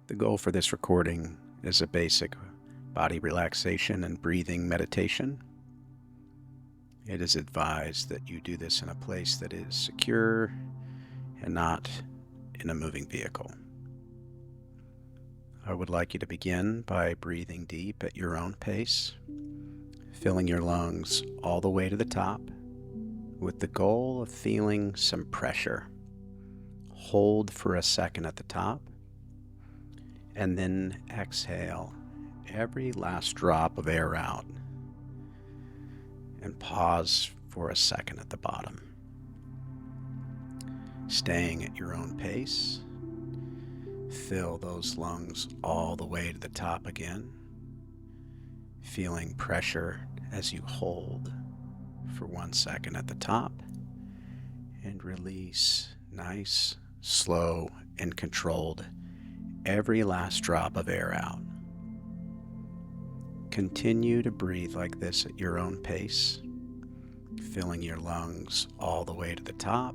The goal for this recording is a basic body relaxation and breathing meditation. It is advised that you do this in a place that is secure and not in a moving vehicle. I would like you to begin by breathing deep at your own pace, filling your lungs all the way to the top with the goal of feeling some pressure. Hold for a second at the top and then exhale every last drop of air out and pause for a second at the bottom. Staying at your own pace, fill those lungs all the way to the top again, feeling pressure as you hold for 1 second at the top and release nice, slow, and controlled every last drop of air out. Continue to breathe like this at your own pace, filling your lungs all the way to the top,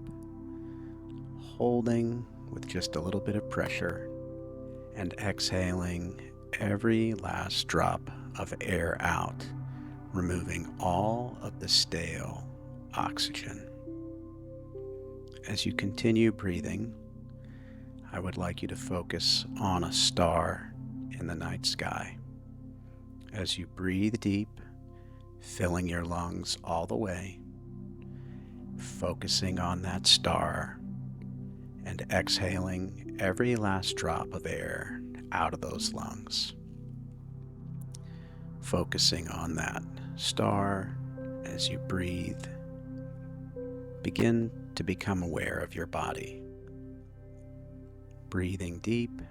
holding with just a little bit of pressure, and exhaling every last drop of air out, removing all of the stale oxygen. As you continue breathing, I would like you to focus on a star in the night sky. As you breathe deep, filling your lungs all the way, focusing on that star and exhaling every last drop of air out of those lungs. Focusing on that star as you breathe, begin to become aware of your body. Breathing deep,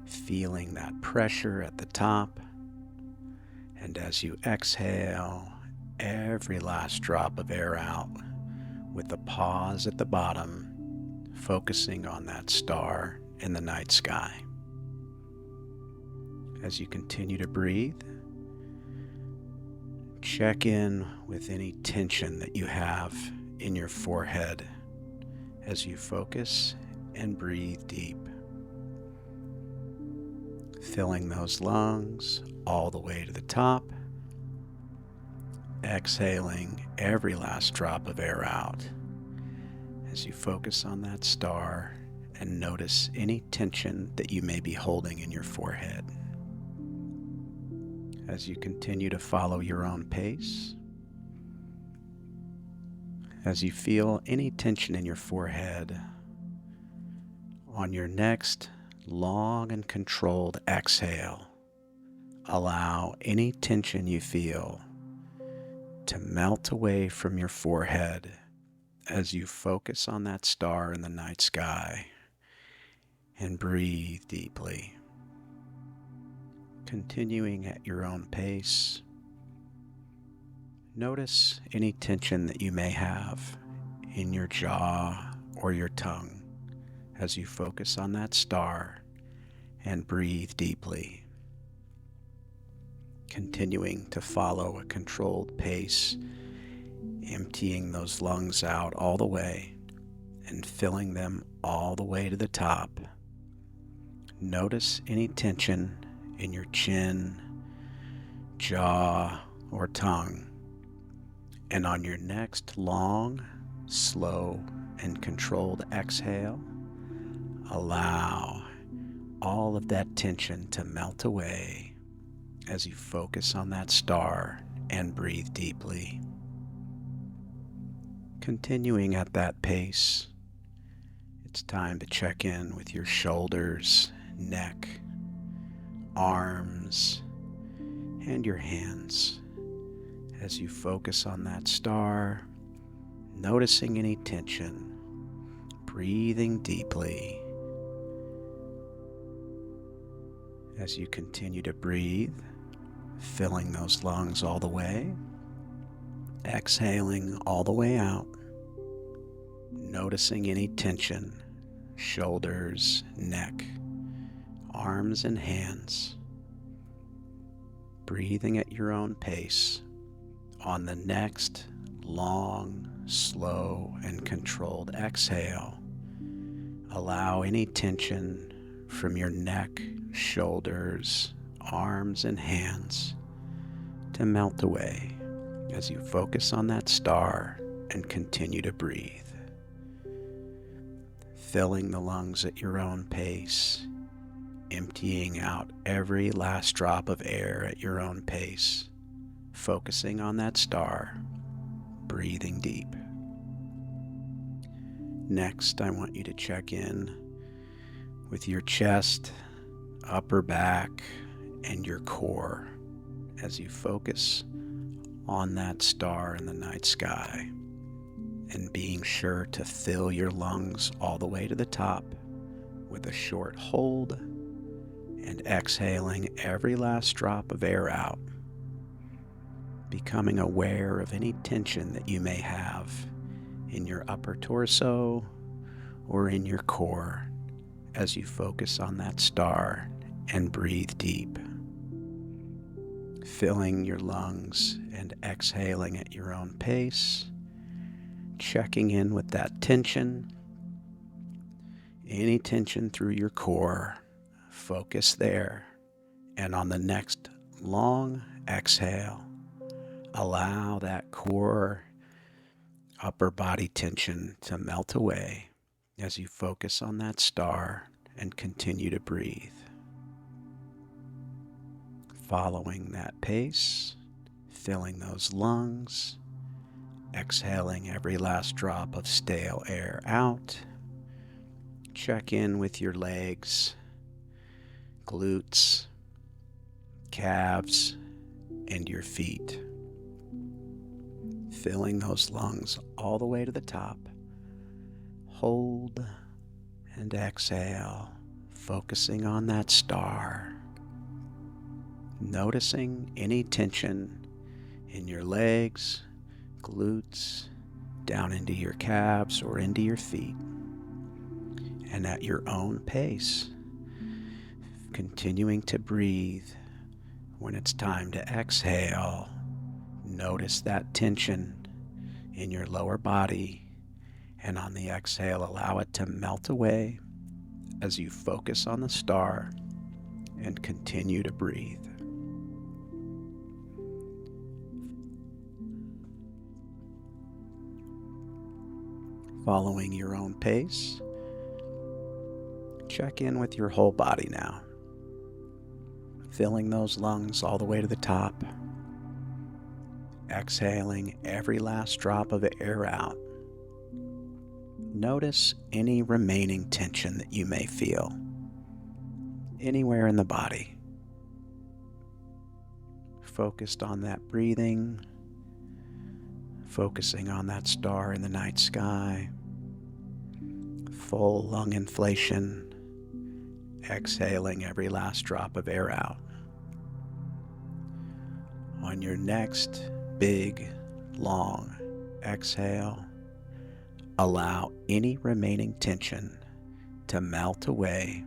feeling that pressure at the top, and as you exhale every last drop of air out with a pause at the bottom, focusing on that star in the night sky. As you continue to breathe, check in with any tension that you have in your forehead as you focus and breathe deep, filling those lungs all the way to the top, exhaling every last drop of air out as you focus on that star and notice any tension that you may be holding in your forehead. As you continue to follow your own pace, as you feel any tension in your forehead, on your next long and controlled exhale, allow any tension you feel to melt away from your forehead as you focus on that star in the night sky and breathe deeply. Continuing at your own pace, notice any tension that you may have in your jaw or your tongue as you focus on that star and breathe deeply. Continuing to follow a controlled pace, emptying those lungs out all the way and filling them all the way to the top. Notice any tension in your chin, jaw, or tongue. And on your next long, slow, and controlled exhale, allow all of that tension to melt away as you focus on that star and breathe deeply. Continuing at that pace, it's time to check in with your shoulders, neck, arms, and your hands as you focus on that star, noticing any tension, breathing deeply. As you continue to breathe, filling those lungs all the way, exhaling all the way out, noticing any tension, shoulders, neck, arms, and hands. Breathing at your own pace. On the next long, slow, and controlled exhale, allow any tension, from your neck, shoulders, arms, and hands to melt away as you focus on that star and continue to breathe. Filling the lungs at your own pace, emptying out every last drop of air at your own pace, focusing on that star, breathing deep. Next, I want you to check in with your chest, upper back, and your core as you focus on that star in the night sky, and being sure to fill your lungs all the way to the top with a short hold and exhaling every last drop of air out, becoming aware of any tension that you may have in your upper torso or in your core as you focus on that star and breathe deep. Filling your lungs and exhaling at your own pace, checking in with that tension, any tension through your core, focus there, and on the next long exhale, allow that core upper body tension to melt away as you focus on that star and continue to breathe. Following that pace, filling those lungs, exhaling every last drop of stale air out. Check in with your legs, glutes, calves, and your feet. Filling those lungs all the way to the top. Hold and exhale, focusing on that star. Noticing any tension in your legs, glutes, down into your calves or into your feet. And at your own pace, continuing to breathe. When it's time to exhale, notice that tension in your lower body, and on the exhale, allow it to melt away as you focus on the star and continue to breathe. Following your own pace, check in with your whole body now. Filling those lungs all the way to the top. Exhaling every last drop of air out. Notice any remaining tension that you may feel anywhere in the body. Focused on that breathing, focusing on that star in the night sky. Full lung inflation, exhaling every last drop of air out. On your next big, long exhale, allow any remaining tension to melt away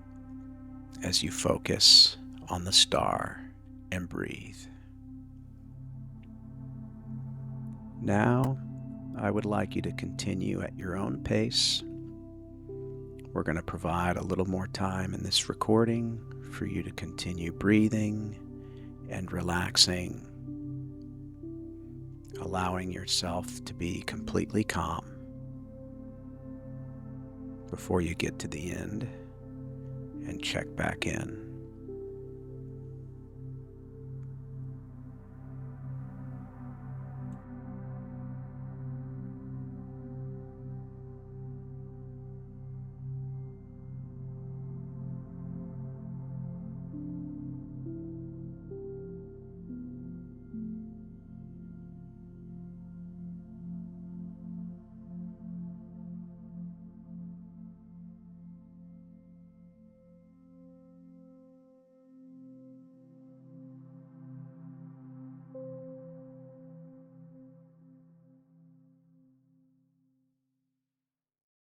as you focus on the star and breathe. Now, I would like you to continue at your own pace. We're going to provide a little more time in this recording for you to continue breathing and relaxing, allowing yourself to be completely calm before you get to the end and check back in.